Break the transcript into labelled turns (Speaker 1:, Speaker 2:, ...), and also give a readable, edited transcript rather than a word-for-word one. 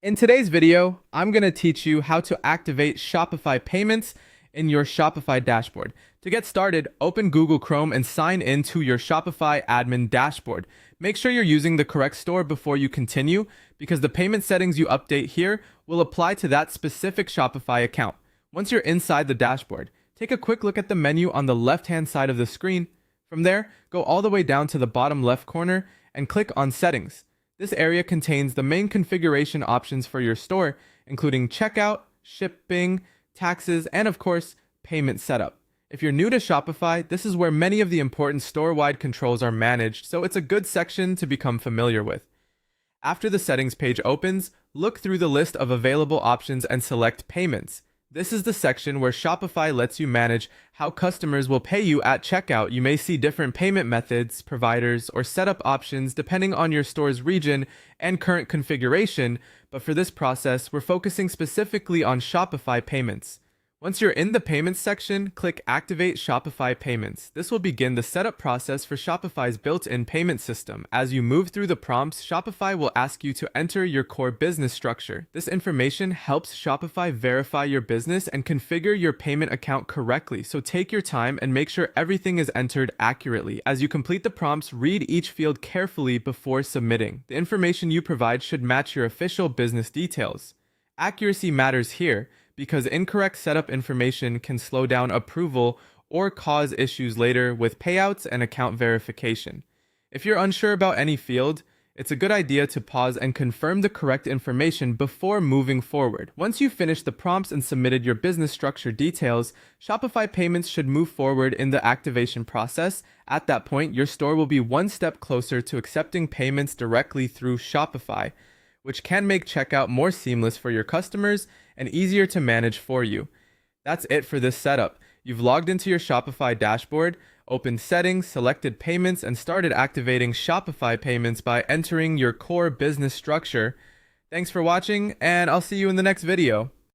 Speaker 1: In today's video, I'm going to teach you how to activate Shopify Payments in your Shopify dashboard. To get started, open Google Chrome and sign in to your Shopify admin dashboard. Make sure you're using the correct store before you continue, because the payment settings you update here will apply to that specific Shopify account. Once you're inside the dashboard, take a quick look at the menu on the left-hand side of the screen. From there, go all the way down to the bottom left corner and click on Settings. This area contains the main configuration options for your store, including checkout, shipping, taxes, and of course, payment setup. If you're new to Shopify, this is where many of the important store-wide controls are managed, so it's a good section to become familiar with. After the settings page opens, look through the list of available options and select Payments. This is the section where Shopify lets you manage how customers will pay you at checkout. You may see different payment methods, providers, or setup options depending on your store's region and current configuration, but for this process, we're focusing specifically on Shopify Payments. Once you're in the Payments section, click Activate Shopify Payments. This will begin the setup process for Shopify's built-in payment system. As you move through the prompts, Shopify will ask you to enter your core business structure. This information helps Shopify verify your business and configure your payment account correctly, so take your time and make sure everything is entered accurately. As you complete the prompts, read each field carefully before submitting. The information you provide should match your official business details. Accuracy matters here, because incorrect setup information can slow down approval or cause issues later with payouts and account verification. If you're unsure about any field, it's a good idea to pause and confirm the correct information before moving forward. Once you've finished the prompts and submitted your business structure details, Shopify Payments should move forward in the activation process. At that point, your store will be one step closer to accepting payments directly through Shopify, which can make checkout more seamless for your customers and easier to manage for you. That's it for this setup. You've logged into your Shopify dashboard, opened settings, selected payments, and started activating Shopify Payments by entering your core business structure. Thanks for watching, and I'll see you in the next video.